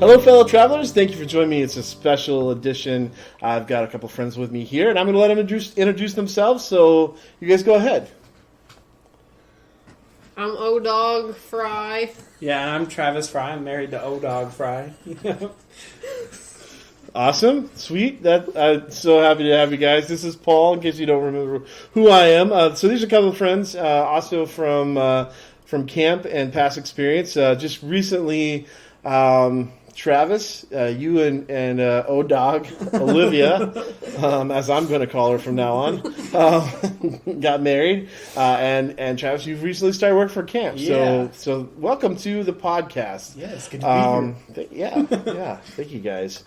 Hello, fellow travelers. Thank you for joining me. It's a special edition. I've got a couple friends with me here, and I'm going to let them introduce themselves, so you guys go ahead. I'm Odawg Fry. Yeah, and I'm Travis Fry. I'm married to Odawg Fry. Awesome. Sweet. I'm so happy to have you guys. This is Paul, in case you don't remember who I am. So these are a couple of friends, also from camp and past experience. Just recently, Travis, you and Odawg, Olivia, as I'm going to call her from now on, got married. And Travis, you've recently started work for camp. Yeah. So welcome to the podcast. Yeah, it's good to be here. Yeah. Thank you, guys.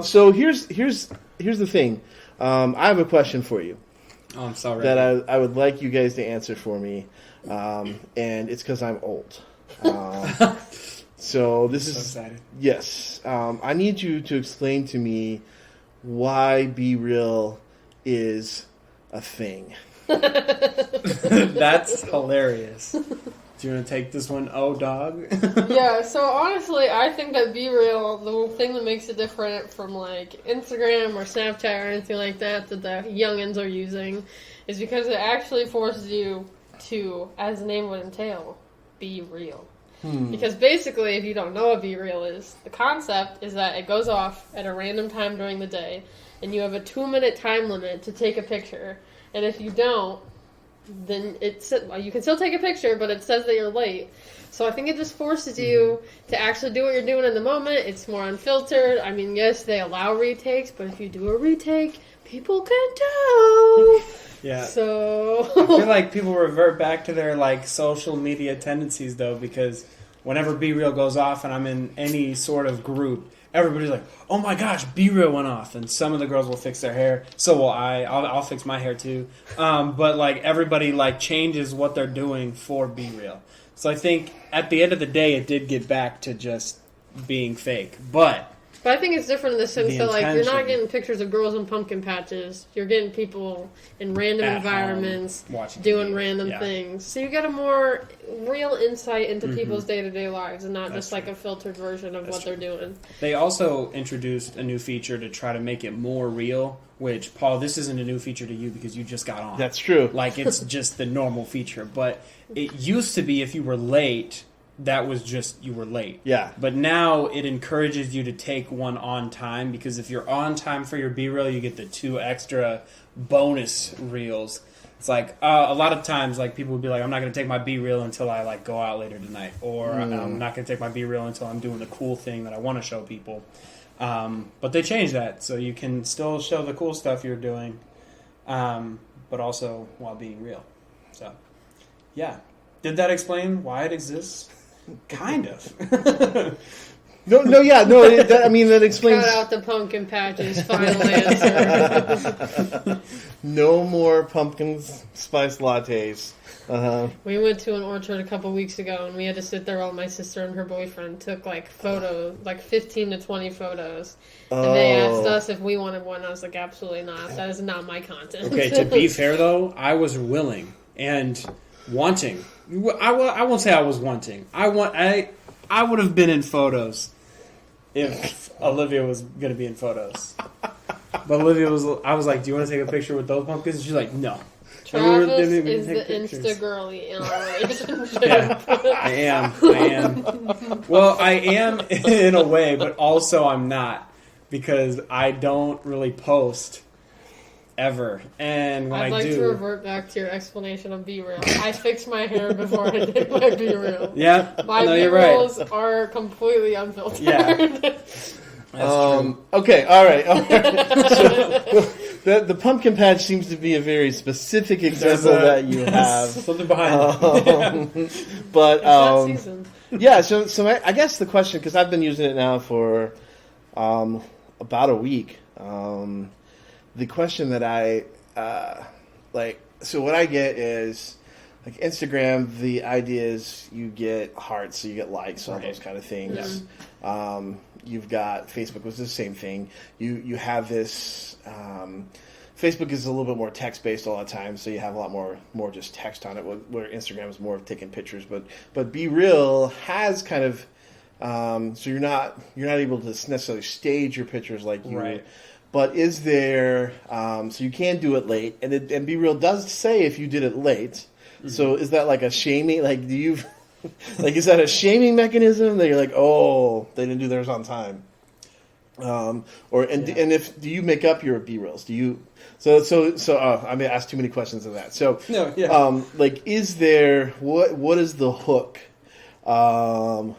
So here's the thing. I have a question for you. Oh, I'm sorry. That I would like you guys to answer for me. And it's because I'm old. So this is excited. Yes. I need you to explain to me why Be Real is a thing. That's hilarious. Do you want to take this one, Odawg? Yeah, so honestly, I think that Be Real, the thing that makes it different from like Instagram or Snapchat or anything like that the youngins are using, is because it actually forces you to, as the name would entail, be real. Because basically, if you don't know what Be Real is, the concept is that it goes off at a random time during the day, and you have a 2-minute time limit to take a picture. And if you don't, then you can still take a picture, but it says that you're late. So I think it just forces you to actually do what you're doing in the moment. It's more unfiltered. I mean, yes, they allow retakes, but if you do a retake, people can tell. Yeah. So I feel like people revert back to their like social media tendencies though, because whenever Be Real goes off and I'm in any sort of group, everybody's like, "Oh my gosh, Be Real went off!" And some of the girls will fix their hair. So will I. I'll fix my hair too. But like everybody like changes what they're doing for Be Real. So I think at the end of the day, it did get back to just being fake, but I think it's different in the sense The that, like, you're not intention. getting pictures of girls in pumpkin patches. You're getting people in random At environments home, watching doing TV. random Yeah. things. So you get a more real insight into people's day-to-day lives and not That's just, like, true. a filtered version of That's what they're doing. They also introduced a new feature to try to make it more real, which, Paul, this isn't a new feature to you because you just got on. That's true. Like, it's just the normal feature. But it used to be if you were late, that was just you were late. Yeah. But now it encourages you to take one on time, because if you're on time for your B-reel, you get the 2 extra bonus reels. It's like a lot of times, like people would be like, "I'm not going to take my B-reel until I like go out later tonight," or "I'm not going to take my B-reel until I'm doing the cool thing that I want to show people." But they changed that, so you can still show the cool stuff you're doing, but also while being real. So, yeah. Did that explain why it exists? Kind of. No. That explains. Cut out the pumpkin patches, final answer. No more pumpkin spice lattes. We went to an orchard a couple weeks ago, and we had to sit there while my sister and her boyfriend took, like, photos, like 15 to 20 photos. And they asked us if we wanted one. I was like, absolutely not. That is not my content. Okay, to be fair, though, I was willing and wanting. I won't say I was wanting. I would have been in photos if Olivia was going to be in photos. But I was like, "Do you want to take a picture with those pumpkins?" And she's like, "No." Travis is the Insta girly in our relationship. Yeah, I am. Well, I am in a way, but also I'm not, because I don't really post ever. And when I'd like do, to revert back to your explanation of Be Real. I fixed my hair before I did my Be Real. yeah, My no, Be you're right. Reals are completely unfiltered. Yeah. That's true. Okay, all right. So, the pumpkin patch seems to be a very specific example that you have. Something behind it. But It's not seasoned. yeah, so I guess the question, because I've been using it now for about a week. The question that I so what I get is, like, Instagram, the idea is you get hearts, so you get likes, all those kind of things. You've got Facebook, which is the same thing. You have this. Facebook is a little bit more text based a lot of times, so you have a lot more just text on it. Where Instagram is more of taking pictures, but Be Real has kind of So you're not able to necessarily stage your pictures like you. Right. But is there? So you can do it late, and Be Real does say if you did it late. Mm-hmm. So is that like a shaming? Like, do you like, is that a shaming mechanism that you're like, oh, they didn't do theirs on time? And if do you make up your B reels? Do you? So I mean, I asked too many questions of that. So no, yeah. Like, is there what is the hook, to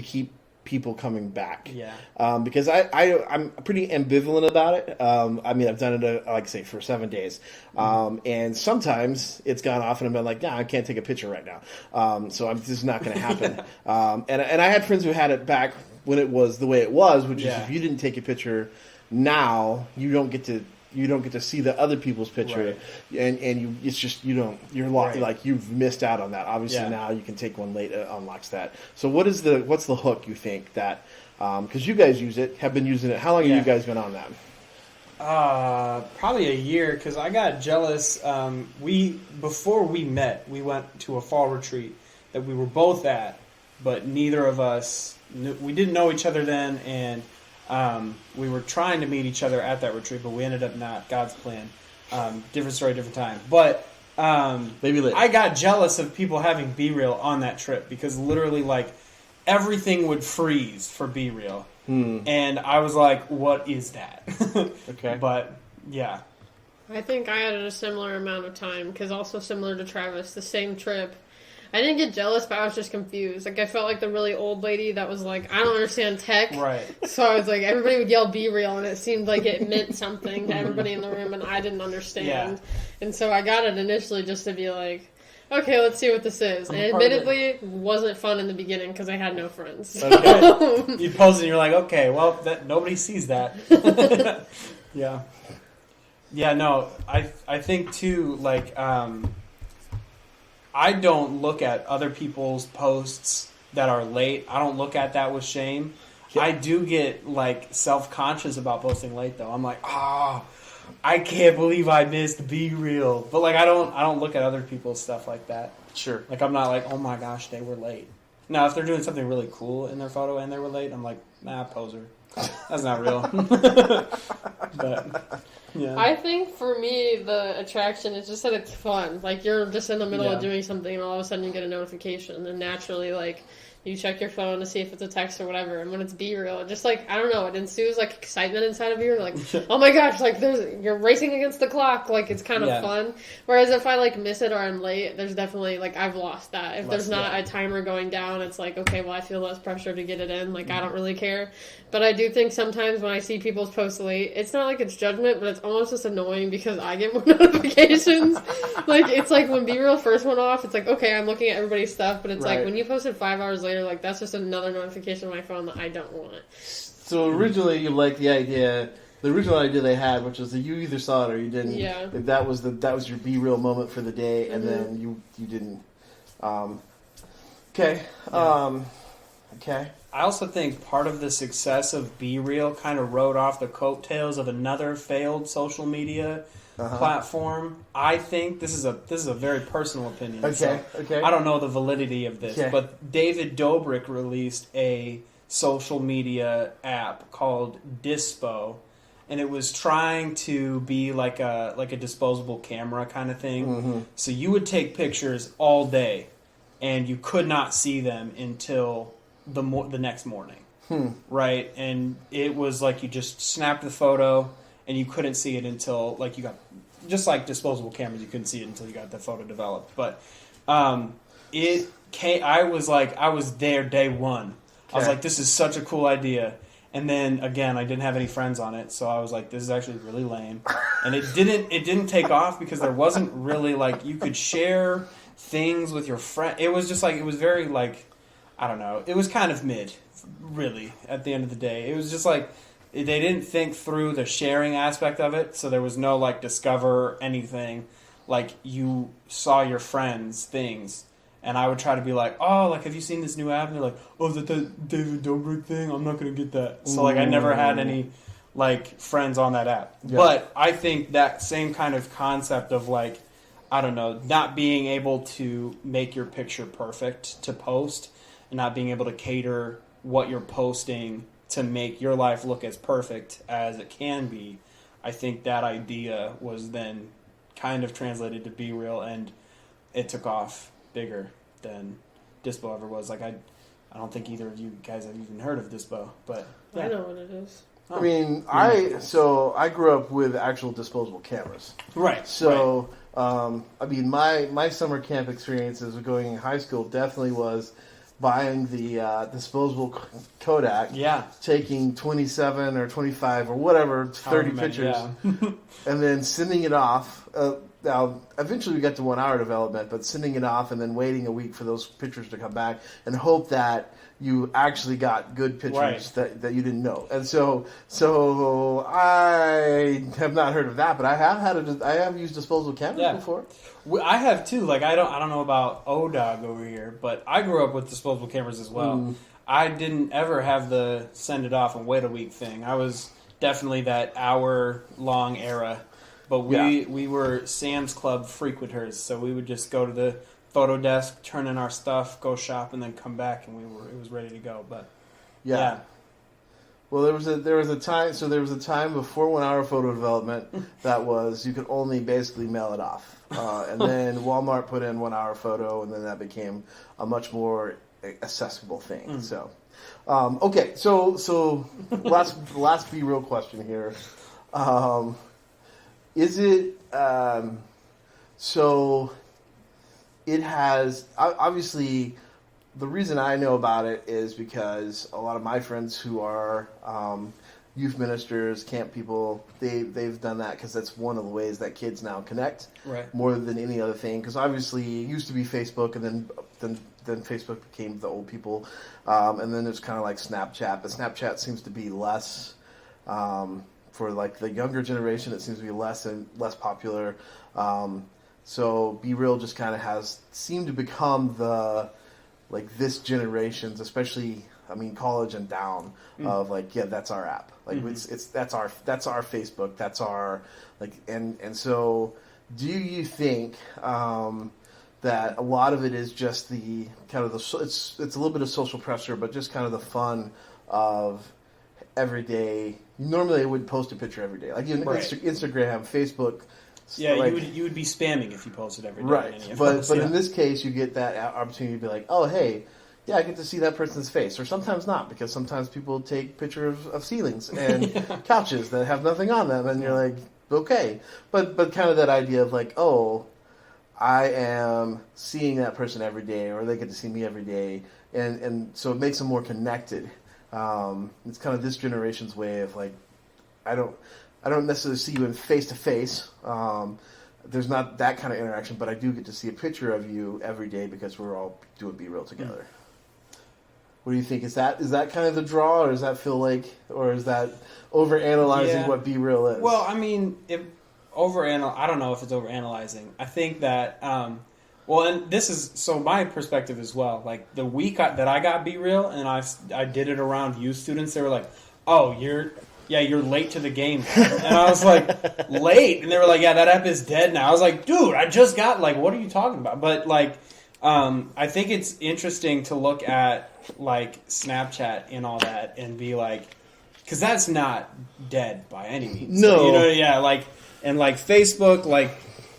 keep people coming back? Yeah. Because I'm pretty ambivalent about it. I mean, I've done it like I say for 7 days, and sometimes it's gone off and I've been like, nah, I can't take a picture right now. So this is not going to happen. And I had friends who had it back when it was the way it was, which is if you didn't take a picture now, you don't get to see the other people's picture, and you're locked, like you've missed out on that. Obviously now you can take one late, unlocks that. So what's the hook you think that, because you guys have been using it. How long have you guys been on that? Probably a year, because I got jealous. Before we met, we went to a fall retreat that we were both at, but neither of us we didn't know each other then, and we were trying to meet each other at that retreat, but we ended up not. God's plan. Different story, different time. But maybe later. I got jealous of people having B-Reel on that trip, because literally, like, everything would freeze for B-Reel. And I was like, what is that? Okay. But, yeah. I think I had a similar amount of time, because also similar to Travis, the same trip. I didn't get jealous, but I was just confused. Like, I felt like the really old lady that was like, I don't understand tech. Right. So I was like, everybody would yell "Be Real," and it seemed like it meant something to everybody in the room, and I didn't understand. Yeah. And so I got it initially just to be like, okay, let's see what this is. And admittedly, it wasn't fun in the beginning because I had no friends. Okay. You post and you're like, okay, well, nobody sees that. Yeah. Yeah, no, I think too, like, I don't look at other people's posts that are late. I don't look at that with shame. Yeah. I do get, like, self-conscious about posting late, though. I'm like, I can't believe I missed Be Real. But, like, I don't look at other people's stuff like that. Sure. Like, I'm not like, oh my gosh, they were late. Now, if they're doing something really cool in their photo and they were late, I'm like, nah, poser. That's not real. But, yeah. I think for me, the attraction is just that it's fun. Like, you're just in the middle of doing something, and all of a sudden you get a notification, and naturally, like, you check your phone to see if it's a text or whatever, and when it's Be Real, it just, like, I don't know, it ensues, like, excitement inside of you. You're like, oh my gosh, like, you're racing against the clock. Like, it's kind of fun. Whereas if I, like, miss it or I'm late, there's definitely, like, I've lost that. If there's not a timer going down, it's like, okay, well, I feel less pressure to get it in. Like, I don't really care. But I do think sometimes when I see people's posts late, it's not like it's judgment, but it's almost just annoying because I get more notifications. Like, it's like when Be Real first went off, it's like, okay, I'm looking at everybody's stuff, but it's like when you posted 5 hours later, like, that's just another notification on my phone that I don't want. So originally you liked the original idea they had, which was that you either saw it or you didn't. Yeah. Like, that was your Be Real moment for the day, and then you didn't. Okay. Okay. I also think part of the success of Be Real kind of rode off the coattails of another failed social media platform. I think this is a very personal opinion. Okay. I don't know the validity of this, but David Dobrik released a social media app called Dispo, and it was trying to be like a disposable camera kind of thing. Mm-hmm. So you would take pictures all day, and you could not see them until the next morning, right? And it was like you just snapped the photo, and you couldn't see it until, like, you got, just like disposable cameras, you couldn't see it until you got the photo developed. But it came. I was there day one. I was like, this is such a cool idea. And then again, I didn't have any friends on it, so I was like, this is actually really lame. And it didn't take off because there wasn't really, like, you could share things with your friend. It was just like, it was very, like, I don't know. It was kind of mid, really, at the end of the day. It was just like, they didn't think through the sharing aspect of it, so there was no, like, discover anything. Like, you saw your friends' things, and I would try to be like, oh, like, have you seen this new app? And they're like, oh, is that the David Dobrik thing? I'm not going to get that. So, like, I never had any, like, friends on that app. Yeah. But I think that same kind of concept of, like, I don't know, not being able to make your picture perfect to post, and not being able to cater what you're posting to make your life look as perfect as it can be, I think that idea was then kind of translated to Be Real, and it took off bigger than Dispo ever was. Like I don't think either of you guys have even heard of Dispo, but I know what it is. I mean, I grew up with actual disposable cameras. Right. So, I mean, my summer camp experiences of going in high school definitely was buying the disposable Kodak. Yeah. Taking 27 or 25 or whatever, 30 pictures. Yeah. And then sending it off. Now, eventually we got to 1 hour development, but sending it off and then waiting a week for those pictures to come back and hope that you actually got good pictures that you didn't know. And so I have not heard of that, but I have used disposable cameras before. I have too. Like I don't know about Odawg over here, but I grew up with disposable cameras as well. I didn't ever have the send it off and wait a week thing. I was definitely that hour-long era. But we were Sam's Club frequenters, so we would just go to the photo desk, turn in our stuff, go shop, and then come back, and it was ready to go. But yeah. Well, there was a time. So there was a time before 1 hour photo development that was you could only basically mail it off, and then Walmart put in 1 hour photo, and then that became a much more accessible thing. So, okay, so last Be Real question here. Is it so? It has obviously. The reason I know about it is because a lot of my friends who are youth ministers, camp people, they've done that because that's one of the ways that kids now connect more than any other thing. Because obviously it used to be Facebook, and then Facebook became the old people, and then it's kind of like Snapchat. But Snapchat seems to be less. For like the younger generation, it seems to be less and less popular. So Be Real just kind of has seemed to become the this generation's, especially college and down, of that's our app. That's our Facebook. That's our and so do you think that a lot of it is just the kind of it's a little bit of social pressure, but just kind of the fun of every day? Normally, I would post a picture every day, Instagram, Facebook. Yeah, you would be spamming if you posted every day. Right, but in this case, you get that opportunity to be like, oh, hey, I get to see that person's face, or sometimes not, because sometimes people take pictures of ceilings and couches that have nothing on them, and you're like, okay, but kind of that idea of oh, I am seeing that person every day, or they get to see me every day, and so it makes them more connected. It's kind of this generation's way of I don't necessarily see you in face to face. There's not that kind of interaction, but I do get to see a picture of you every day because we're all doing Be Real together. What do you think? Is that kind of the draw, or does that feel or is that overanalyzing what Be Real is? Well, I mean, I don't know if it's overanalyzing. I think that. Well, and this is so my perspective as well. Like the week that I got Be Real, and I did it around youth students, they were like, "Oh, you're late to the game," and I was like, "Late?" And they were like, "Yeah, that app is dead now." I was like, "Dude, I just got what are you talking about?" But I think it's interesting to look at Snapchat and all that and be because that's not dead by any means. No, and Facebook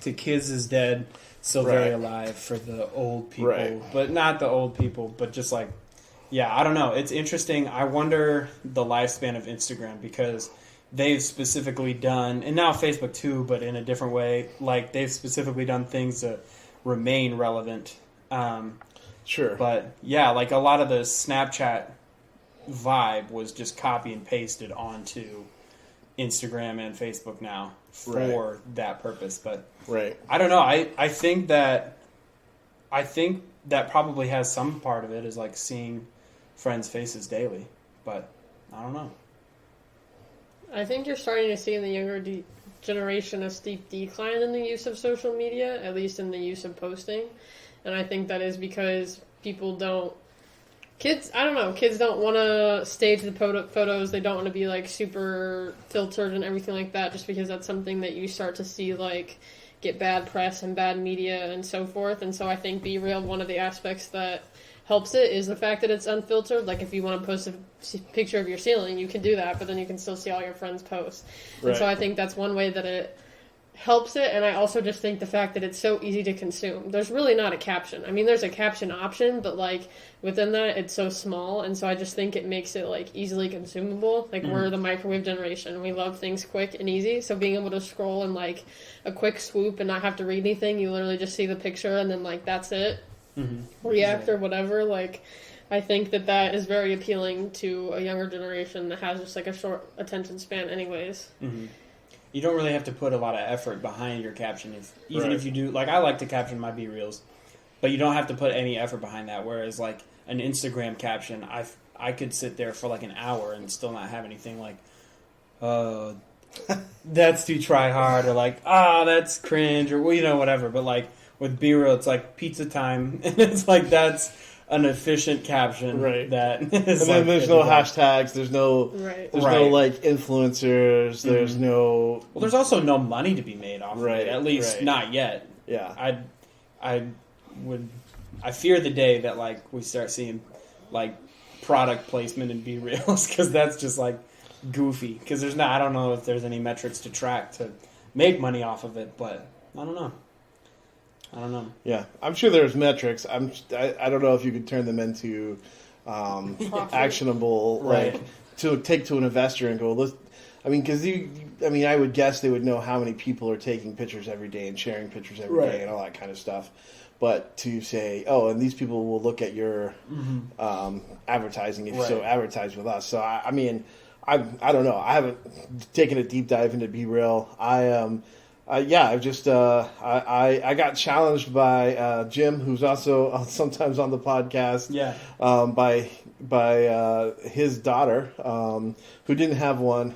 to kids is dead. Still very alive for the old people, but not the old people, but just I don't know. It's interesting. I wonder the lifespan of Instagram, because they've specifically done, and now Facebook too, but in a different way. They've specifically done things to remain relevant. Sure. But yeah, a lot of the Snapchat vibe was just copy and pasted onto Instagram and Facebook now for that purpose. But I don't know. I think that probably has some part of it is seeing friends' faces daily, but I don't know. I think you're starting to see in the younger generation a steep decline in the use of social media, at least in the use of posting, and I think that is because kids don't want to stage the photos. They don't want to be super filtered and everything like that, just because that's something that you start to see get bad press and bad media and so forth. And so I think Be Real, one of the aspects that helps it is the fact that it's unfiltered. Like if you want to post a picture of your ceiling, you can do that, but then you can still see all your friends' posts. Right. And so I think that's one way that it helps it. And I also just think the fact that it's so easy to consume. There's really not a caption. I mean, there's a caption option, but like within that, it's so small. And so I just think it makes it like easily consumable. Like we're the microwave generation. We love things quick and easy. So being able to scroll in like a quick swoop and not have to read anything, you literally just see the picture and then like that's it. React or whatever, like I think that is very appealing to a younger generation that has just like a short attention span anyways. You don't really have to put a lot of effort behind your caption if you do, like I like to caption my B-Reels, but you don't have to put any effort behind that, whereas like an Instagram caption, I could sit there for like an hour and still not have anything like that's too try hard or like that's cringe or whatever, but like with B-Real, it's like pizza time, and it's like that's an efficient caption, right? That is, and then like, there's no hashtags, there's no, no like influencers, there's no. Well, there's also no money to be made off of it, at least not yet. Yeah, I fear the day that like we start seeing like product placement in B-Reels because that's just like goofy. Because I don't know if there's any metrics to track to make money off of it, but I don't know. Yeah, I'm sure there's metrics. I don't know if you could turn them into actionable, like to take to an investor and go. Because I would guess they would know how many people are taking pictures every day and sharing pictures every day and all that kind of stuff. But to say, and these people will look at your advertising if you so advertise with us. So I don't know. I haven't taken a deep dive into Be Real. I got challenged by Jim, who's also sometimes on the podcast. Yeah. By his daughter, who didn't have one.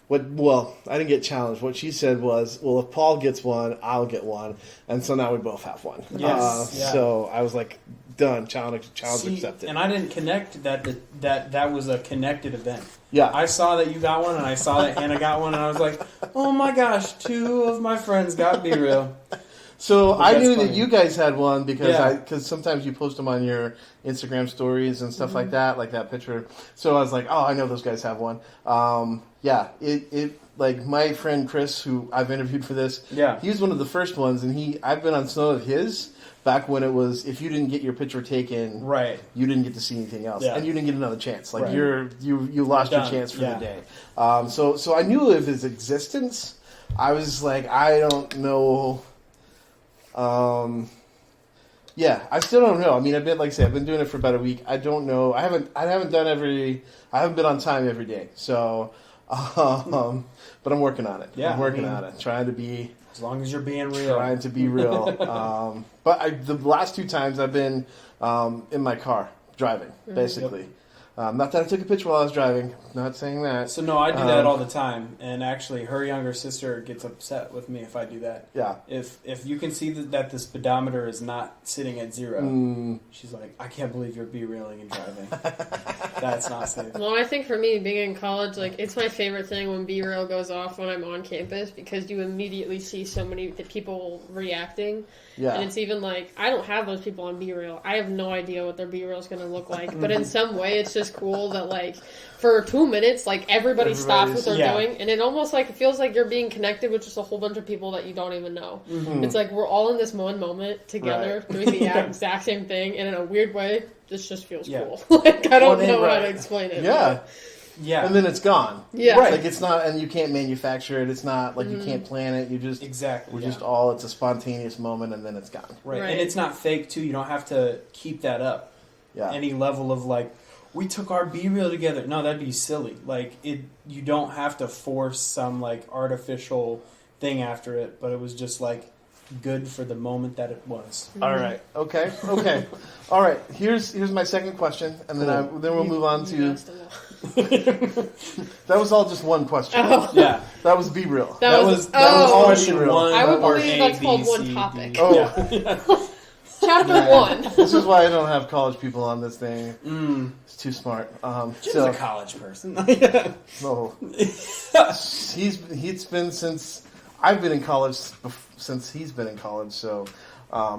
I didn't get challenged. What she said was, "Well, if Paul gets one, I'll get one," and so now we both have one. Yes. So I was like, "Done. Challenge accepted." And I didn't connect that was a connected event. Yeah. I saw that you got one, and I saw that Hannah got one, and I was like, "Oh my gosh, 2 of my friends got Be Real." So I knew that you guys had one because sometimes you post them on your Instagram stories and stuff like that picture. So I was like, I know those guys have one. It like my friend Chris, who I've interviewed for this. Yeah, he was one of the first ones, and I've been on some of his back when it was if you didn't get your picture taken, you didn't get to see anything else, and you didn't get another chance. Like you lost your chance for the day. So I knew of his existence. I was like, I don't know. I still don't know. I mean, I've been doing it for about a week. I don't know. I haven't been on time every day. So, but I'm working on it. Yeah, I'm working on it. Trying to be, as long as you're being real. Trying to be real. But the last 2 times I've been in my car driving, basically. Yep. Not that I took a picture while I was driving. Not saying that. So no, I do that all the time, and actually, her younger sister gets upset with me if I do that. Yeah. If you can see that the speedometer is not sitting at 0, she's like, "I can't believe you're be-reeling and driving. That's not safe." Well, I think for me, being in college, like it's my favorite thing when B-Real goes off when I'm on campus because you immediately see so many people reacting. Yeah. And it's even like, I don't have those people on B-Real. I have no idea what their B-Real is going to look like. But in some way, it's just cool that, like, for 2 minutes, like, everybody stops what they're doing. And it almost, like, it feels like you're being connected with just a whole bunch of people that you don't even know. Mm-hmm. It's like we're all in this one moment together doing the exact same thing. And in a weird way, this just feels cool. Like, I don't know how to explain it. Yeah. But. Yeah. And then it's gone. Yeah. Right. Like it's not, and you can't manufacture it. It's not like you can't plan it. You just, it's a spontaneous moment and then it's gone. Right. And it's not fake too. You don't have to keep that up. Yeah. Any level of like, we took our B-Reel together. No, that'd be silly. Like you don't have to force some like artificial thing after it, but it was just like good for the moment that it was. Mm-hmm. All right. Okay. All right. Here's my second question, and then we'll move on to. That was all just one question. Oh. Yeah, that was B-Real. That was all question one. I would believe that's called one topic. Chapter 1. This is why I don't have college people on this thing. It's too smart. Jim's a college person. No, he's been since. I've been in college since he's been in college. So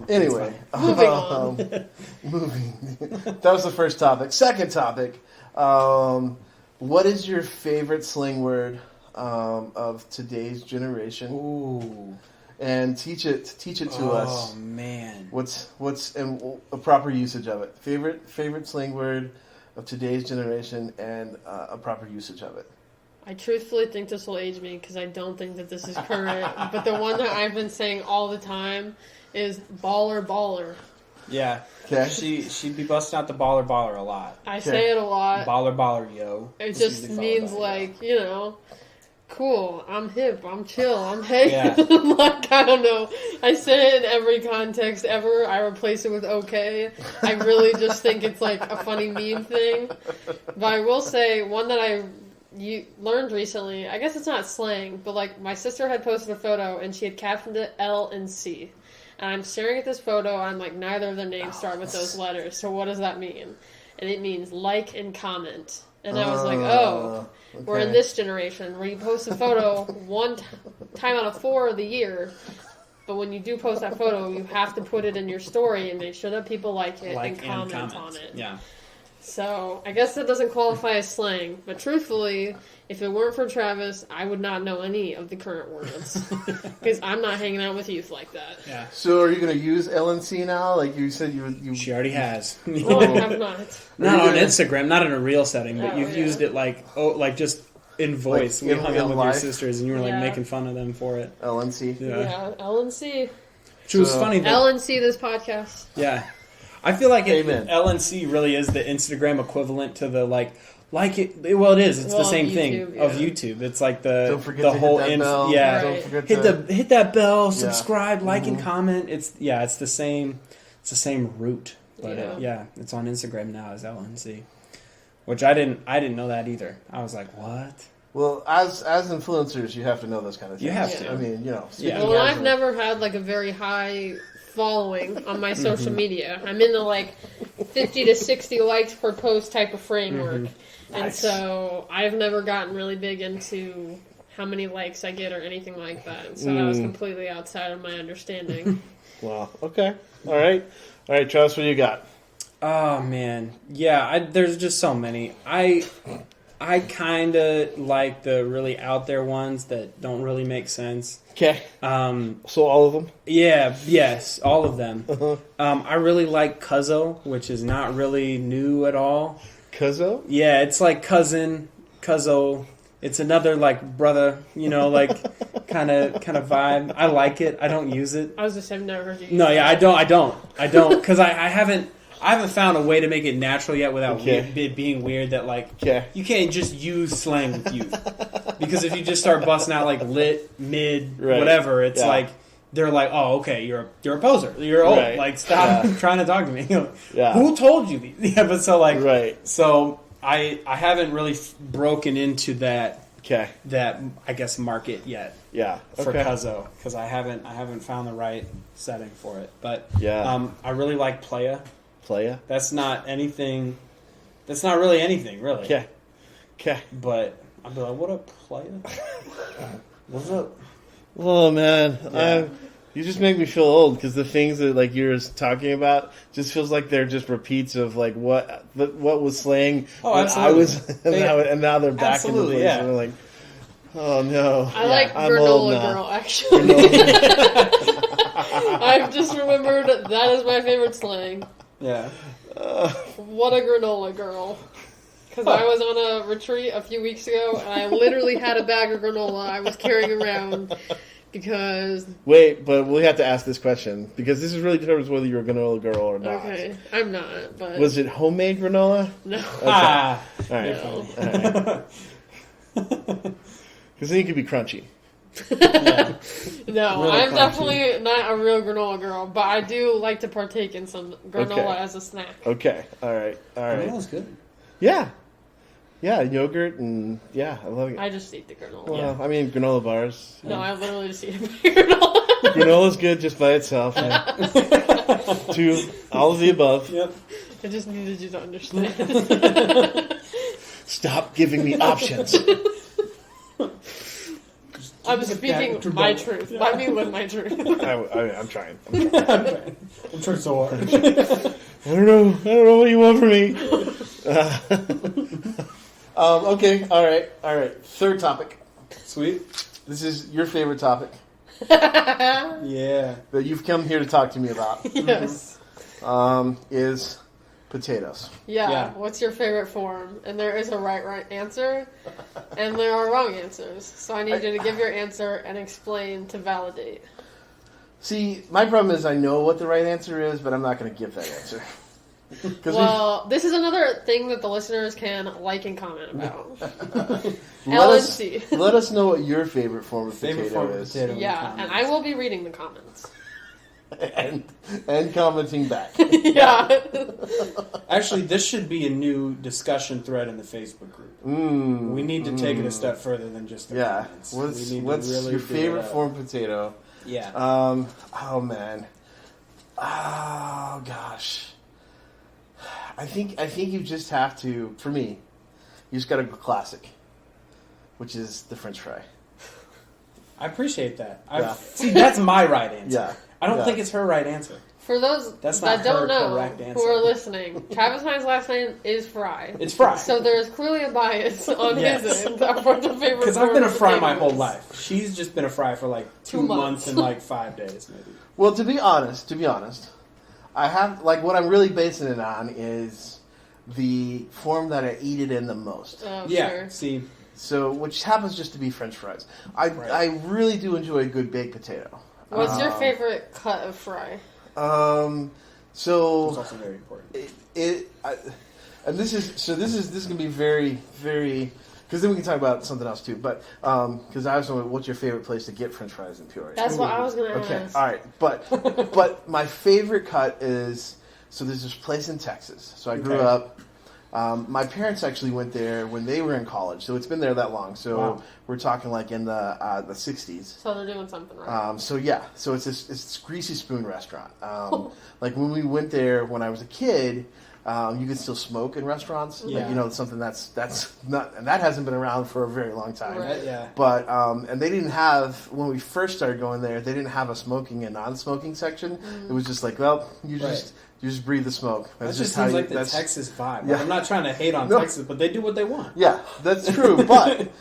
anyway, Moving on. moving. That was the first topic. Second topic. What is your favorite slang word of today's generation? Ooh. And teach it to us. Oh man. What's and a proper usage of it? Favorite slang word of today's generation and a proper usage of it. I truthfully think this will age me because I don't think that this is current. But the one that I've been saying all the time is baller. Yeah. Okay. She'd be busting out the baller a lot. I say it a lot. Baller, yo. It just means like, you know, cool, I'm hip, I'm chill, I'm hey. Yeah. Like, I don't know. I say it in every context ever. I replace it with okay. I really just think it's like a funny meme thing. But I will say, one that I learned recently, I guess it's not slang, but like my sister had posted a photo and she had captioned it L and C. And I'm staring at this photo and I'm like, neither of their names start with those letters. So what does that mean? And it means like and comment. And I was like, oh, okay. We're in this generation where you post a photo one time out of 4 of the year. But when you do post that photo, you have to put it in your story and make sure that people like it and comment on it. Yeah. So I guess that doesn't qualify as slang. But truthfully, if it weren't for Travis, I would not know any of the current words. Because I'm not hanging out with youth like that. Yeah. So are you going to use LNC now? Like you said, you She already has. No, I have not. Not on Instagram, not in a real setting, but Oh, you've yeah. used it like just in voice. Like, we hung out with life? your sisters, and you were like Yeah. making fun of them for it. LNC. Yeah, LNC. Which was So- funny. That, LNC this podcast. yeah, I feel like Amen. LNC really is the Instagram equivalent to the like it. Well, it is. It's the Well, same YouTube, thing yeah. of YouTube. It's like the Don't forget the to whole hit that bell. yeah. Right. Don't forget Hit that bell, Yeah. subscribe, like, and comment. It's the same. It's the same root, but Yeah. it's on Instagram now as LNC, which I didn't know that either. I was like, what? Well, as influencers, you have to know those kind of things. You have to. I mean, you know. Yeah. Well, I've never had like a very high following on my social media. I'm in the like 50 to 60 likes per post type of framework. And Nice. so I've never gotten really big into how many likes I get or anything like that. So that was completely outside of my understanding. Wow. Okay. All right, Travis, what do you got? Oh man, yeah. There's just so many. I kind of like the really out there ones that don't really make sense. Okay. So all of them. Yeah, yes, all of them. Uh-huh. I really like Cuzzo, which is not really new at all. Cuzzo? Yeah, it's like cousin, Cuzzo. It's another like brother, like kind of vibe. I like it. I don't use it. I was just, I've never heard you use No, that. yeah, I don't, because I haven't found a way to make it natural yet without it being weird. That like you can't just use slang with youth, because if you just start busting out like lit, mid, whatever, it's like they're like, oh, okay, you're a poser, you're old, like stop trying to talk to me. Who told you these? Yeah, but so like so I haven't really broken into that I guess market yet. Yeah, for Cuzzo, because I haven't found the right setting for it. But I really like Playa. Playa? That's not anything. That's not really anything, really. Okay. But I'd be like, what up, Playa? What's up? Oh man, you just make me feel old because the things that like you're talking about just feels like they're just repeats of like what was slang. Oh, when absolutely. I was, and now they're back in the place. Yeah. And they're like, oh no. I like I'm old Granola now. Girl, actually. I've just remembered that is my favorite slang. Yeah. What a granola girl. Because I was on a retreat a few weeks ago, and I literally had a bag of granola I was carrying around because... Wait, but we have to ask this question, because this is really determines whether you're a granola girl or not. Okay, I'm not, but... Was it homemade granola? No. Okay. Ah. All right. No. Because then you could be crunchy. No, Really I'm crunchy. definitely not a real granola girl, but I do like to partake in some granola as a snack. Okay. All right. Granola's good. Yeah. Yeah, yogurt and I love it. I just eat the granola. Well, I mean, granola bars. No, I literally just eat granola. Granola's good just by itself. To all of the above. Yep. I just needed you to understand. Stop giving me options. I'm speaking my truth. Let me live my truth. I'm trying. I'm trying so hard. I don't know what you want from me. Okay, all right. Third topic. Sweet. This is your favorite topic Yeah. that you've come here to talk to me about. Yes. Is potatoes. Yeah. What's your favorite form? And there is a right answer, and there are wrong answers. So I need you to give your answer and explain to validate. See, my problem is I know what the right answer is, but I'm not going to give that answer. Well, this is another thing that the listeners can like and comment about. Let us know what your favorite form of potato is. Yeah, and I will be reading the comments. and commenting back. Yeah. Actually, this should be a new discussion thread in the Facebook group. We need to take it a step further than just the comments. What's your favorite form of potato? Yeah. Oh man. Oh gosh. I think you just have to. For me, you just got to go classic, which is the French fry. I appreciate that. Yeah. See, that's my right answer. Yeah. I don't think it's her right answer. For those That's that not don't her know correct who answer. are listening, Travis and I's last name is Fry. It's Fry. So there is clearly a bias on Yes. his end for the favorite. Because I've been a Fry my potatoes. whole life. She's just been a Fry for like 2 2 months and like 5 days, maybe. Well, to be honest, I have what I'm really basing it on is the form that I eat it in the most. Oh, Yeah. sure. See. So, which happens just to be French fries. I really do enjoy a good baked potato. What's your favorite cut of Fry? So It's also very important. This is gonna be very, very, because then we can talk about something else too. But because I was wondering, what's your favorite place to get French fries in Peoria? That's what I was gonna Okay, ask. all right, but my favorite cut is there's this place in Texas. So I grew up. My parents actually went there when they were in college, so it's been there that long. So we're talking like in the 60s. So they're doing something right. So it's this Greasy Spoon restaurant. Like when we went there when I was a kid, you could still smoke in restaurants. Yeah. Like, something that's not, and that hasn't been around for a very long time. Right. Yeah. But and they didn't have, when we first started going there, they didn't have a smoking and non-smoking section. It was just like, well, you just breathe the smoke. That That's just how seems like the Texas vibe. Yeah. Like, I'm not trying to hate on Texas, but they do what they want. Yeah, that's true. But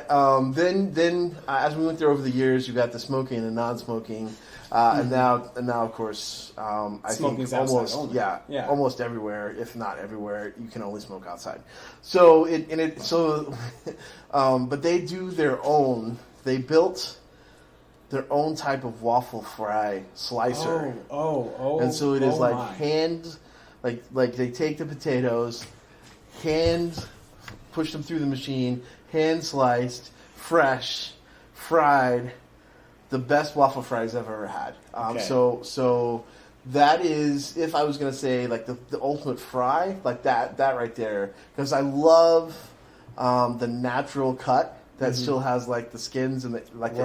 then as we went there over the years, you got the smoking and non-smoking, and now of course I Smoking's think outside only. almost everywhere, if not everywhere, you can only smoke outside. So but they do their own. They built their own type of waffle fry slicer. And so it is hand, like they take the potatoes, push them through the machine, hand sliced, fresh, fried, the best waffle fries I've ever had. So that is, if I was going to say like the ultimate fry, like that right there, because I love the natural cut. That still has like the skins and the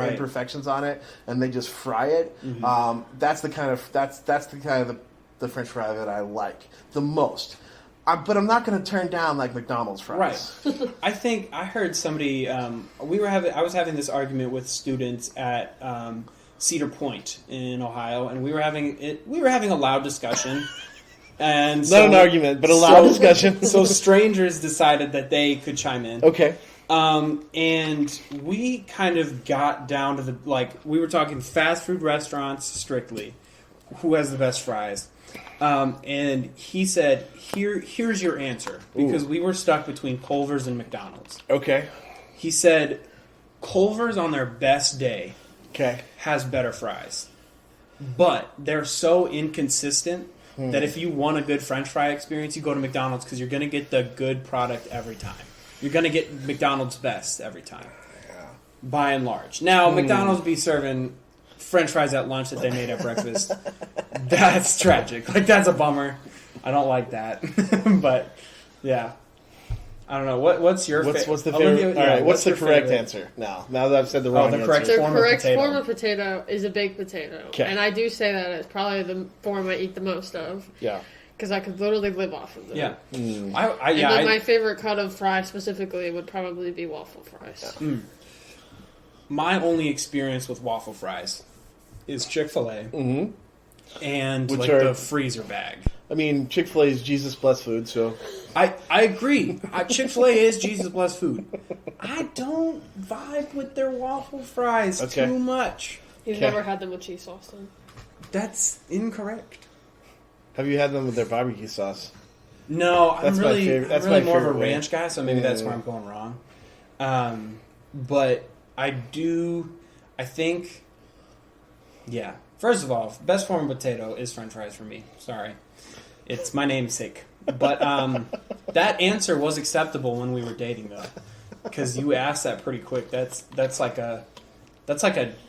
imperfections on it, and they just fry it. That's the kind of the French fry that I like the most. But I'm not going to turn down like McDonald's fries. Right. I think I heard somebody. I was having this argument with students at Cedar Point in Ohio, and we were having a loud discussion. And Not an argument, but a loud discussion. So strangers decided that they could chime in. Okay. And we kind of got down to we were talking fast food restaurants strictly. Who has the best fries? And he said, here's your answer. Because we were stuck between Culver's and McDonald's. Okay. He said, Culver's on their best day Okay. has better fries. But they're so inconsistent that if you want a good French fry experience, you go to McDonald's because you're going to get the good product every time. You're going to get McDonald's best every time, by and large. Now, McDonald's be serving French fries at lunch that they made at breakfast. That's tragic. Like, that's a bummer. I don't like that. But, yeah. I don't know. What's your favorite? What's the favorite? All right, what's the correct answer now? Now that I've said the wrong the correct answer. The form of correct potato. form of potato is a baked potato. Okay. And I do say that it's probably the form I eat the most of. Yeah. Because I could literally live off of them. Yeah. And then my favorite cut of fry specifically would probably be waffle fries. my only experience with waffle fries is Chick-fil-A Mm-hmm. and Which like are- the freezer bag. I mean, Chick-fil-A is Jesus blessed food, so I agree. Chick-fil-A is Jesus blessed food. I don't vibe with their waffle fries Okay. too much. You've Okay. never had them with cheese sauce, then? That's incorrect. have you had them with their barbecue sauce? No, That's I'm my really, favorite- that's I'm really my more of a favorite way. ranch guy, so maybe that's where I'm going wrong. But I think, yeah. First of all, best form of potato is French fries for me. Sorry. It's my namesake. But that answer was acceptable when we were dating, though. Because you asked that pretty quick. That's like a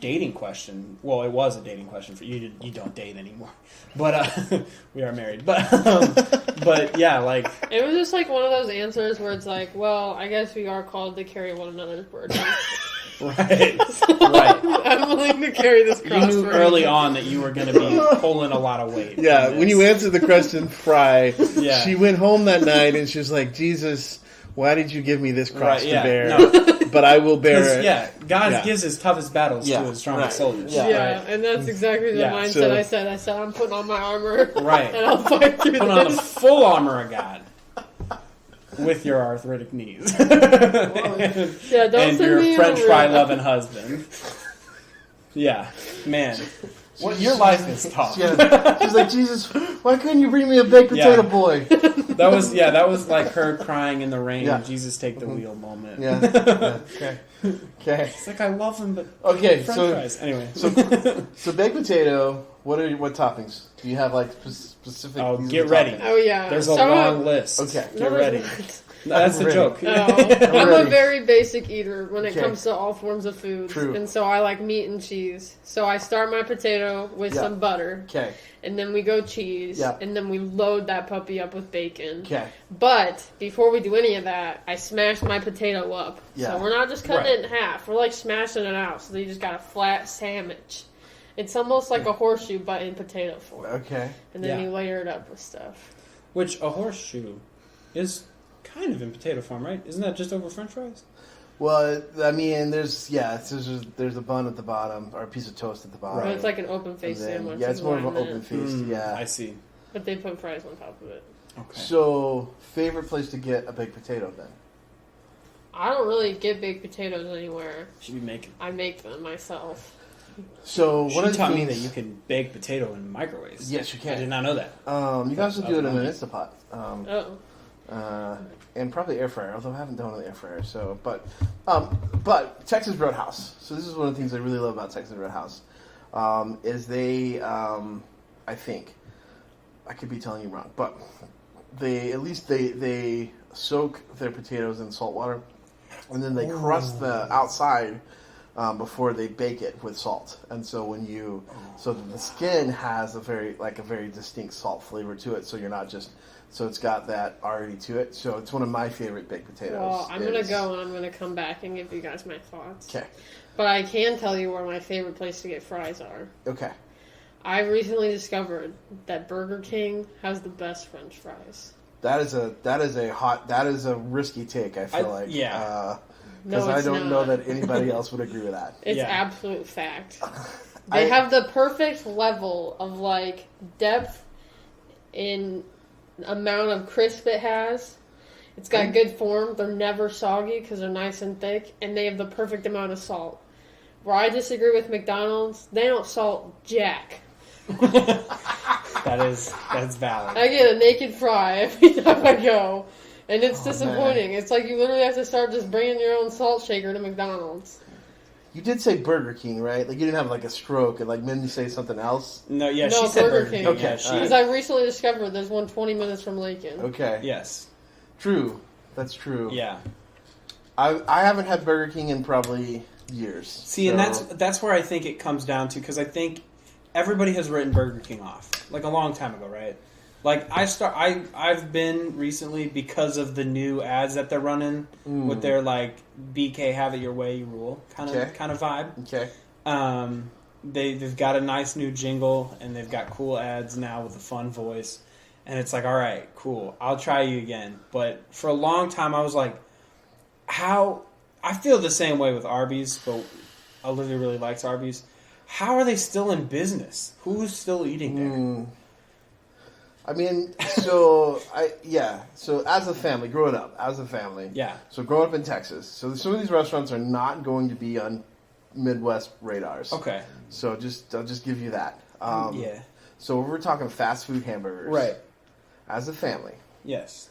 dating question. Well, it was a dating question for you. You don't date anymore, but we are married. But yeah, like It was just like one of those answers where it's like, well, I guess we are called to carry one another's burden. right. I'm willing to carry this You cross. knew for early you. on that you were going to be pulling a lot of weight. Yeah, in when you this. answered the question, fry, Yeah. she went home that night and she was like, Jesus, why did you give me this cross Right, yeah, to bear? no. But I will bear 'Cause, it. yeah, God Yeah. gives his toughest battles Yeah, to his strongest right. soldiers. Yeah. Yeah, Right. and that's exactly the Yeah, mindset so- I said. I said, I'm putting on my armor. Right. And I'll fight through Put on the this. full armor of God with your arthritic knees. Yeah, don't and send your me French over. fry loving husband. Yeah, man. What your life is tough. Yeah. She's like, Jesus, why couldn't you bring me a baked Yeah. potato boy? That was like her crying in the rain. Yeah. Jesus, take the wheel moment. Yeah. Yeah. Okay. Okay. It's like I love him, but Okay. French So, fries. Anyway. so baked potato. What toppings? Do you have like specific? Oh, these are get the ready. toppings? Oh, yeah. There's a So long list. Okay. Get No, ready. there's That's I'm the ready. joke. No, I'm a ready. very basic eater when it Okay. comes to all forms of food. True. And so I like meat and cheese. So I start my potato with Yeah. some butter. Okay. And then we go cheese. Yeah. And then we load that puppy up with bacon. Okay. But before we do any of that, I smash my potato up. Yeah. So we're not just cutting Right. it in half. We're like smashing it out. So you just got a flat sandwich. It's almost like a horseshoe, but in potato form. Okay. And then Yeah. you layer it up with stuff. Which a horseshoe is kind of in potato form, right? Isn't that just over French fries? Well, I mean, there's a bun at the bottom or a piece of toast at the bottom. But it's like an open face And then- sandwich. Yeah, it's is more what of I an meant. open faced. Yeah. I see. But they put fries on top of it. Okay. So, favorite place to get a baked potato then? I don't really get baked potatoes anywhere. Should we make? I make them myself. So, She one of the taught me things, that you can bake potato in microwaves. Yes, you I did can. not know that. You can also do it in an Okay. Instapot. Oh. And probably air fryer, although I haven't done it in the air fryer. So, but Texas Roadhouse. So this is one of the things I really love about Texas Roadhouse, is they, I think, I could be telling you wrong, but they soak their potatoes in salt water, and then they crust the outside before they bake it with salt. And so so the skin has a very distinct salt flavor to it. So you're not just. So it's got that already to it. So it's one of my favorite baked potatoes. Well, I'm going to go and I'm going to come back and give you guys my thoughts. Okay. But I can tell you where my favorite place to get fries are. Okay. I recently discovered that Burger King has the best French fries. That is a risky take. I feel like. yeah. Because No, I it's don't know not. that anybody else would agree with that. It's Yeah. absolute fact. They I- have the perfect level of like depth in amount of crisp it has. It's got good form. They're never soggy because they're nice and thick, and they have the perfect amount of salt. Where I disagree with McDonald's, they don't salt jack. That's valid. I get a naked fry every time I go, and it's Oh, disappointing. It's like you literally have to start just bringing your own salt shaker to McDonald's. You did say Burger King, right? Like you didn't have like a stroke and like made me say something else. No, yeah, No, she said Burger Burger King. King. Okay, Yeah, she, all right. Because I recently discovered there's one 20 minutes from Lincoln. Okay. yes. True. That's true. Yeah. I haven't had Burger King in probably years. See, and that's where I think it comes down to, because I think everybody has written Burger King off like a long time ago, right? Like I've been recently because of the new ads that they're running with their like BK have it your way you rule kind of vibe. Okay. They've got a nice new jingle and they've got cool ads now with a fun voice, and it's like, all right, cool, I'll try you again. But for a long time I was like, how I feel the same way with Arby's, but Olivia really likes Arby's. How are they still in business? Who's still eating there? I mean, so as a family, growing up, Yeah. so growing up in Texas, so some of these restaurants are not going to be on Midwest radars. Okay. So I'll just give you that. Yeah. So we're talking fast food hamburgers. Right. As a family, Yes.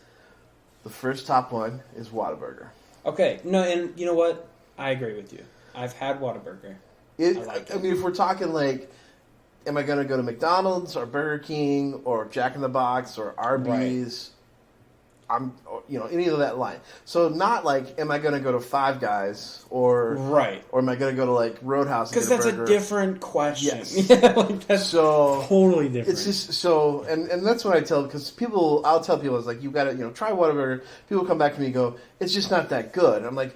the first top one is Whataburger. Okay. No, and you know what? I agree with you. I've had Whataburger. I mean, if we're talking like, am I going to go to McDonald's or Burger King or Jack in the Box or Arby's? Any of that line. So not like, am I going to go to Five Guys or am I going to go to like Roadhouse? Because that's a different question. Yes. Yeah, like that's so totally different. It's just so, and that's what I tell, because I'll tell people, it's like, you got to, try Whataburger. People come back to me and go, it's just not that good. And I'm like,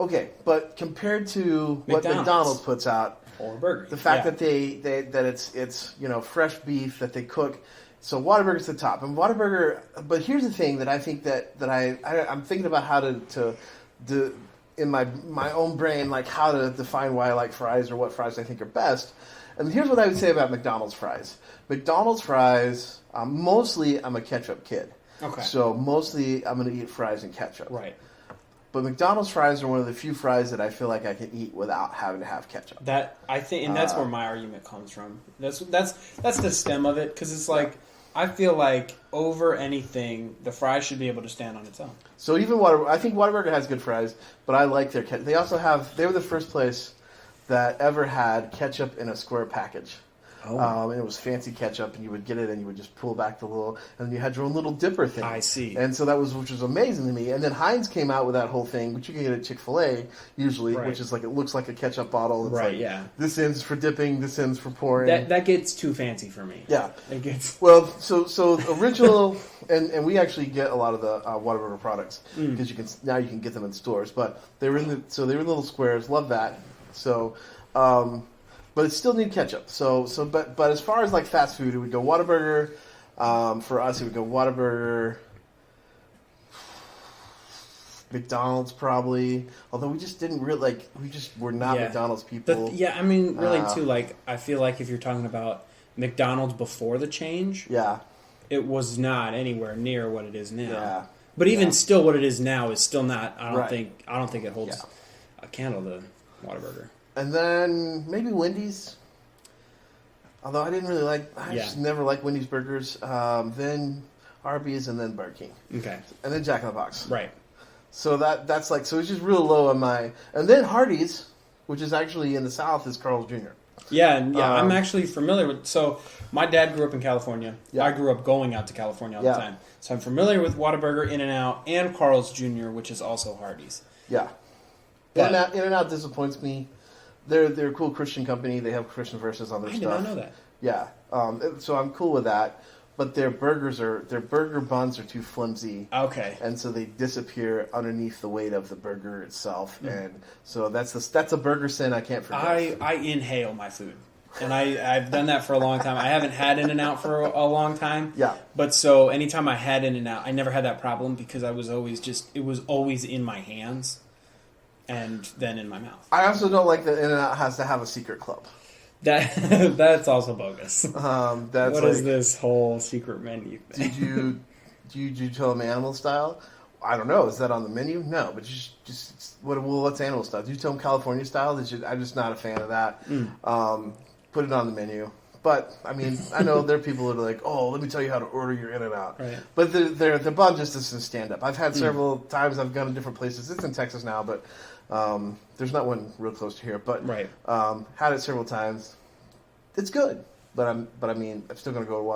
okay, but compared to what McDonald's puts out, or burger, the fact that that it's fresh beef that they cook, so Whataburger's the top. And Whataburger, but here's the thing that I think that I'm thinking about how to in my own brain, like how to define why I like fries or what fries I think are best. And here's what I would say about McDonald's fries. McDonald's fries, mostly I'm a ketchup kid. Okay. So mostly I'm going to eat fries and ketchup. Right. But McDonald's fries are one of the few fries that I feel like I can eat without having to have ketchup. That I think, and that's where my argument comes from. That's the stem of it, because it's like, I feel like over anything, the fries should be able to stand on its own. So even I think Whataburger has good fries, but I like their ketchup. They were the first place that ever had ketchup in a square package. Oh. And it was fancy ketchup, and you would get it, and you would just pull back the little, and you had your own little dipper thing. I see. And so which was amazing to me. And then Heinz came out with that whole thing, which you can get at Chick-fil-A usually, which is like, it looks like a ketchup bottle. It's like, yeah. This end's for dipping, this end's for pouring. That gets too fancy for me. Yeah. It gets... Well, so original, and we actually get a lot of the Whataburger products, because you can get them in stores, but they were in little squares. Love that. So, but it still need ketchup. But as far as like fast food, it would go Whataburger. For us, it would go Whataburger. McDonald's probably, although we just didn't really we just were not McDonald's people. I mean, really too. Like, I feel like if you're talking about McDonald's before the change, it was not anywhere near what it is now. Yeah. But even still, what it is now is still not. I don't think it holds a candle to Whataburger. And then maybe Wendy's. Although I didn't really I just never liked Wendy's burgers. Then Arby's, and then Burger King. Okay. And then Jack in the Box. Right. So that's like, so it's just real low on my, and then Hardee's, which is actually in the South, is Carl's Jr. Yeah, I'm actually familiar with, so my dad grew up in California. Yeah. I grew up going out to California all the time. So I'm familiar with Whataburger, In-N-Out, and Carl's Jr., which is also Hardee's. Yeah. In-N-Out disappoints me. They're a cool Christian company. They have Christian verses on their stuff. I did not know that. Yeah. So I'm cool with that. But their burger buns are too flimsy. Okay. And so they disappear underneath the weight of the burger itself. And so that's a burger sin I can't forget. I inhale my food. And I've done that for a long time. I haven't had In-N-Out for a long time. Yeah. But so anytime I had In-N-Out, I never had that problem because it was always in my hands and then in my mouth. I also don't like that In-N-Out has to have a secret club. That's also bogus. What is this whole secret menu thing? Did you tell them animal style? I don't know. Is that on the menu? No, but what's animal style? Did you tell them California style? I'm just not a fan of that. Put it on the menu. But I mean, I know there are people that are like, "Oh, let me tell you how to order your In-N-Out." Right. But the bun just doesn't stand up. I've had several times. I've gone to different places. It's in Texas now, but there's not one real close to here. But had it several times. It's good, but I mean, I'm still going to go to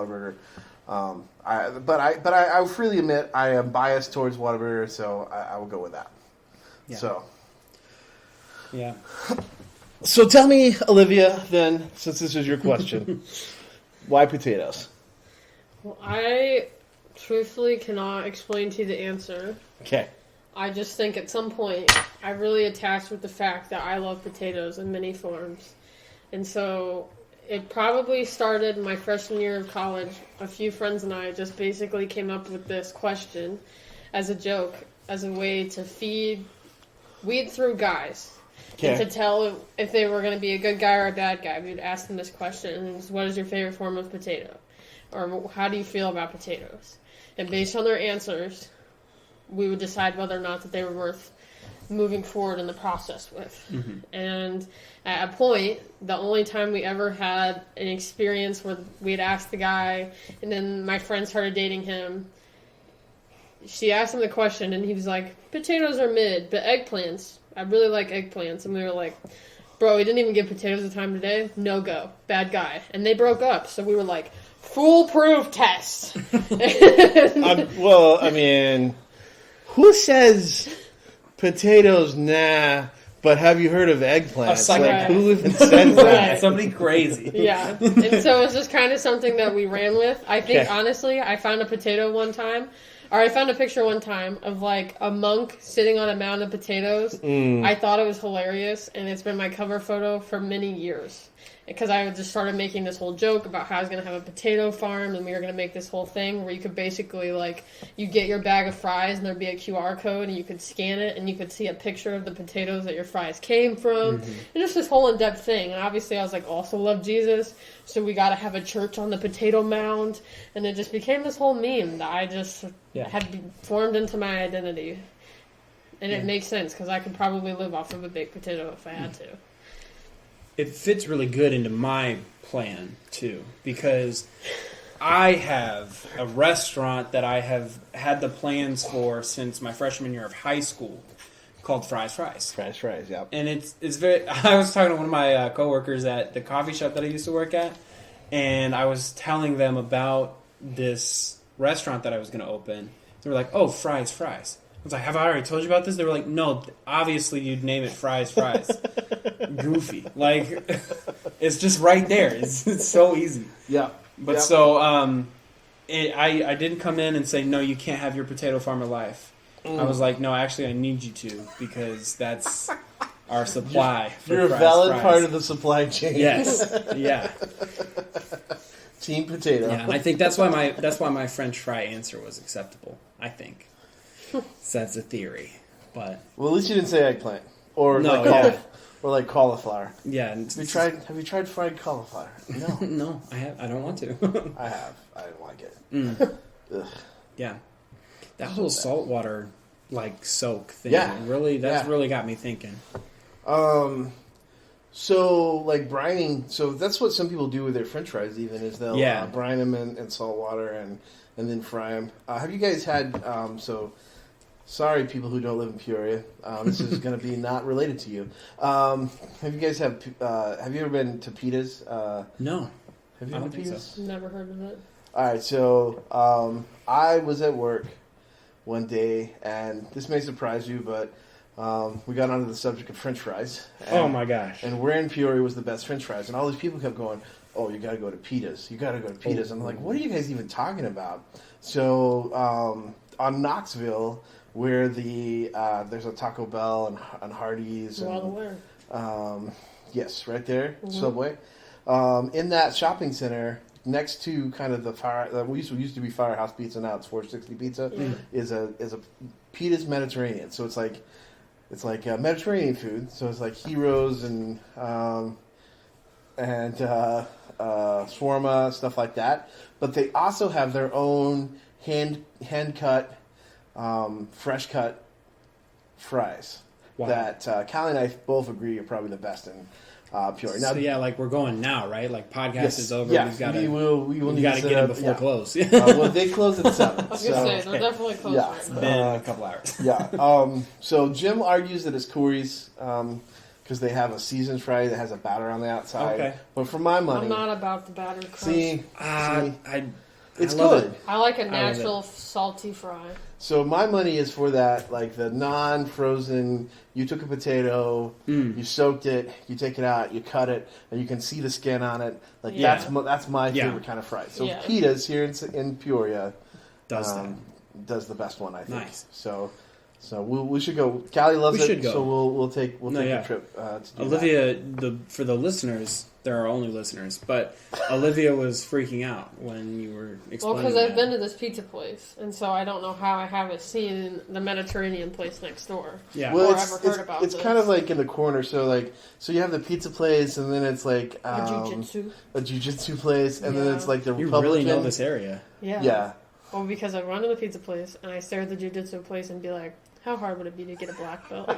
Whataburger. I freely admit I am biased towards Whataburger, so I will go with that. Yeah. So. Yeah. So tell me, Olivia, then, since this is your question, why potatoes? Well, I truthfully cannot explain to you the answer. Okay. I just think at some point I really attached with the fact that I love potatoes in many forms. And so it probably started my freshman year of college. A few friends and I just basically came up with this question as a joke, as a way to weed through guys. Okay. And to tell if they were going to be a good guy or a bad guy, we would ask them this question: what is your favorite form of potato? Or how do you feel about potatoes? And based on their answers, we would decide whether or not that they were worth moving forward in the process with. Mm-hmm. And at a point, the only time we ever had an experience where we'd asked the guy, and then my friend started dating him, she asked him the question, and he was like, potatoes are mid, but eggplants, I really like eggplants. And we were like, bro, we didn't even give potatoes a time today. No go. Bad guy. And they broke up, so we were like, foolproof test. Well, I mean, who says potatoes, nah, but have you heard of eggplants? Right. Who even says that? Right. Somebody crazy. Yeah. And so it's just kind of something that we ran with. I think, Okay. honestly, I found a potato one time, or I found a picture one time of, like, a monk sitting on a mound of potatoes. I thought it was hilarious, and it's been my cover photo for many years. Because I just started making this whole joke about how I was going to have a potato farm, and we were going to make this whole thing where you could basically, like, you get your bag of fries, and there'd be a QR code, and you could scan it, and you could see a picture of the potatoes that your fries came from. And just this whole in-depth thing. And obviously I was like, also love Jesus, so we got to have a church on the potato mound. And it just became this whole meme that I just had formed into my identity. And it makes sense, because I could probably live off of a baked potato if I had to. It fits really good into my plan, too, because I have a restaurant that I have had the plans for since my freshman year of high school called Fries. Fries, yeah. And it's very... I was talking to one of my coworkers at the coffee shop that I used to work at, and I was telling them about this restaurant that I was going to open. They were like, oh, Fries. I was like, have I already told you about this? They were like, no, obviously you'd name it Fries. Goofy. Like, it's just right there. It's so easy. Yeah. But so, I didn't come in and say, no, you can't have your potato farmer life. I was like, no, actually I need you to, because that's our supply. You're a valid part of the supply chain. Yes. Yeah. Team potato. Yeah, and I think that's why my French fry answer was acceptable. I think. So that's a theory, but Well, at least you didn't say eggplant or or like cauliflower. Yeah. Have you tried fried cauliflower? No. No, I don't want to. I have. I don't like it. Ugh. Yeah. That whole saltwater soak thing. Yeah. Really got me thinking. So like brining. So that's what some people do with their French fries. Even is they'll brine them in salt water and then fry them. Have you guys had Sorry, people who don't live in Peoria. This is going to be not related to you. Have you ever been to Pita's? No. Have you been to Pita's? So. Never heard of it. All right, so I was at work one day, and this may surprise you, but we got onto the subject of French fries. And, oh my gosh! And where in Peoria was the best French fries? And all these people kept going, "Oh, you got to go to Pita's. You got to go to Pita's." I'm like, "What are you guys even talking about?" So on Knoxville, where there's a Taco Bell and Hardee's. Well aware. Yes, right there, Subway. In that shopping center, next to kind of the fire, we used to be Firehouse Pizza. Now it's 460 Pizza. Is a Pita's Mediterranean. So it's like Mediterranean food. So it's like heroes and shawarma, stuff like that. But they also have their own hand cut, fresh cut fries that Callie and I both agree are probably the best in Peoria. Now, so yeah, we're going now, right? Like podcast is over. Yeah, we will got to get in before close. Well, they close at 7. I was going to say, they're definitely close. Yeah, It's been a couple hours. Yeah. So Jim argues that it's Corey's because they have a seasoned fry that has a batter on the outside. Okay. But for my money, I'm not about the batter crust. See, it's love good. I like a natural salty fry. So my money is for that, like the non-frozen. You took a potato, you soaked it, you take it out, you cut it, and you can see the skin on it. Like that's my favorite kind of fry. So Pita's here in Peoria does the best one, I think. Nice. So we should go. Callie loves it. Should go. So we'll take a trip. To do Olivia, for the listeners, they're our only listeners. But Olivia was freaking out when you were explaining. Well, because I've been to this pizza place, and so I don't know how I haven't seen the Mediterranean place next door. Yeah. Well, or ever heard about it's this. kind of like in the corner. So you have the pizza place, and then it's like a jiu-jitsu place, and then it's like the You Republican. really know this area. Yeah. Yeah. Well, because I run to the pizza place, and I stare at the jiu-jitsu place and be like, how hard would it be to get a black belt?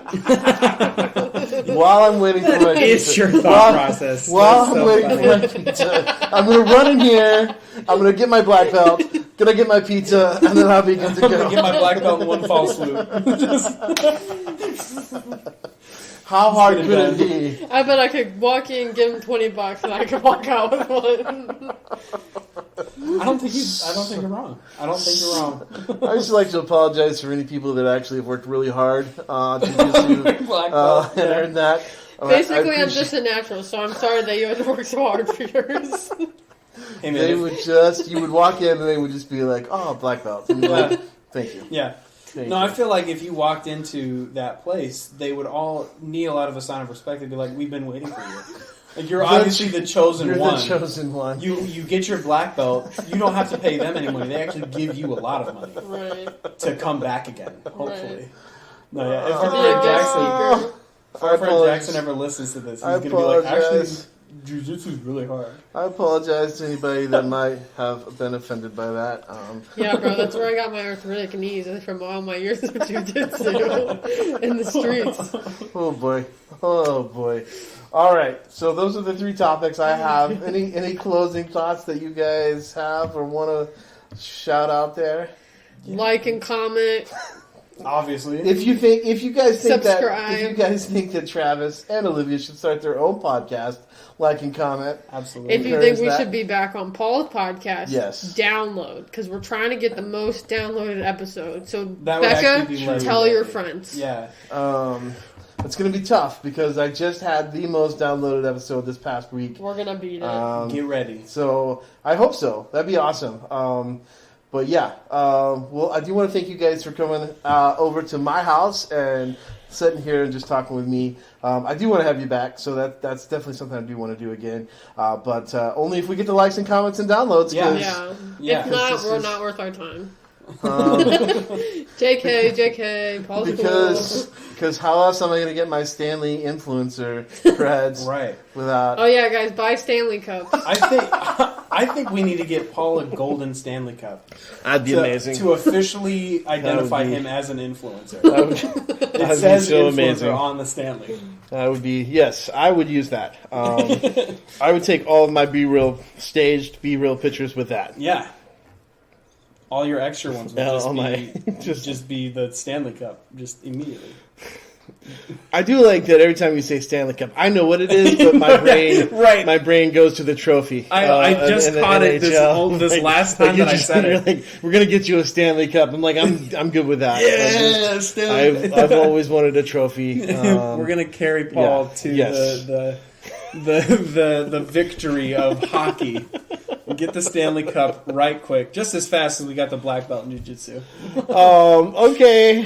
While I'm waiting for my It's pizza. your thought process. While That's I'm so waiting funny. for my pizza, I'm going to run in here. I'm going to get my black belt. Going to get my pizza, and then I'll be good to I'm gonna go. get my black belt in one fall swoop. How hard Get it could it done. be? I bet I could walk in, give him $20, and I could walk out with one. I don't think you're wrong. I don't think you're wrong. I just like to apologize for any people that actually have worked really hard jiu-jitsu Black belt. and earned that. Basically, I'm just a natural, so I'm sorry that you had to work so hard for yours. Hey, man, They would you would walk in and they would just be like, oh, black belt. And you're like, thank you. yeah. Thank No, you. I feel like if you walked into that place, they would all kneel out of a sign of respect. They'd be like, "We've been waiting for you. Like you're obviously the chosen You're one. the chosen one. You get your black belt. You don't have to pay them any money. They actually give you a lot of money Right. to come back again. Hopefully. Right. No, yeah. If To our be a friend guest Jackson, speaker. if our friend apologize. Jackson ever listens to this, he's I gonna be like, "Actually, apologize. jiu-jitsu is really hard." I apologize to anybody that might have been offended by that. Yeah, bro, that's where I got my arthritic knees from all my years of jiu-jitsu in the streets. Oh boy. Oh boy. All right. So those are the 3 topics I have. Any closing thoughts that you guys have or want to shout out there? Like and comment. Obviously. If you guys think Subscribe. that Travis and Olivia should start their own podcast, like and comment. Absolutely. If you Encourage think we that. should be back on Paul's podcast, Yes. download, because we're trying to get the most downloaded episode. So, That would Becca, actually be tell legendary. your friends. Yeah. It's going to be tough because I just had the most downloaded episode this past week. We're going to beat it. Get ready. So I hope so. That'd be awesome. But yeah, well, I do want to thank you guys for coming over to my house and sitting here and just talking with me. I do want to have you back, so that's definitely something I do want to do again. But only if we get the likes and comments and downloads. Yeah. 'cause, Yeah. Yeah. If not, This we're is- not worth our time. um, JK, Paul's because how else am I going to get my Stanley influencer creds Right. without? Oh yeah, guys, buy Stanley Cups. I think we need to get Paul a golden Stanley Cup. That'd be amazing. To officially identify be- him as an influencer. That would, It that'd says be so influencer amazing. on the Stanley. That would be, yes, I would use that. I would take all of my staged B-real pictures with that. Yeah. All your extra ones would Yeah, just all be my- just be the Stanley Cup, just immediately. I do like that every time you say Stanley Cup, I know what it is, but my brain, Right. my brain goes to the trophy. I just in the caught it NHL. this last time you're that I just- said you're it. like, we're gonna get you a Stanley Cup. I'm like, I'm good with that. Yeah, Stanley. I've always wanted a trophy. We're gonna carry Paul yeah, to yes. the victory of hockey. We'll get the Stanley Cup right quick, just as fast as we got the black belt in jiu-jitsu. Okay.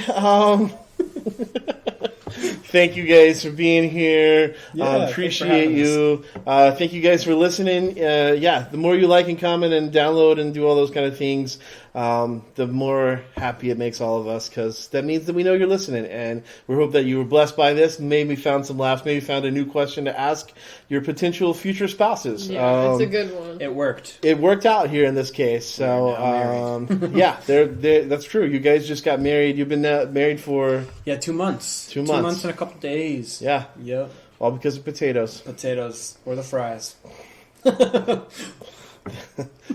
Thank you guys for being here. Yeah, thanks for Appreciate having us. you. Thank you guys for listening. The more you like and comment and download and do all those kind of things, the more happy it makes all of us, because that means that we know you're listening. And we hope that you were blessed by this. Maybe found some laughs. Maybe found a new question to ask your potential future spouses. Yeah, it's a good one. It worked. It worked out here in this case. So, yeah, that's true. You guys just got married. You've been married for, Yeah, 2 months. 2 2 months. months and a couple days. yeah, Yep. all because of potatoes. Potatoes or the fries.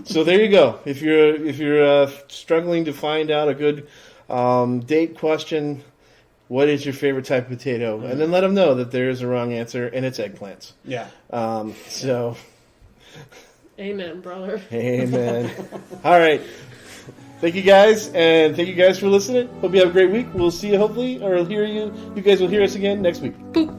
So there you go. If you're struggling to find out a good date question, what is your favorite type of potato? And then let them know that there is a wrong answer, and it's eggplants. Yeah. So, Amen, brother. amen. All right. Thank you guys, and thank you guys for listening. Hope you have a great week. We'll see you hopefully, or hear you. You guys will hear us again next week. Boop.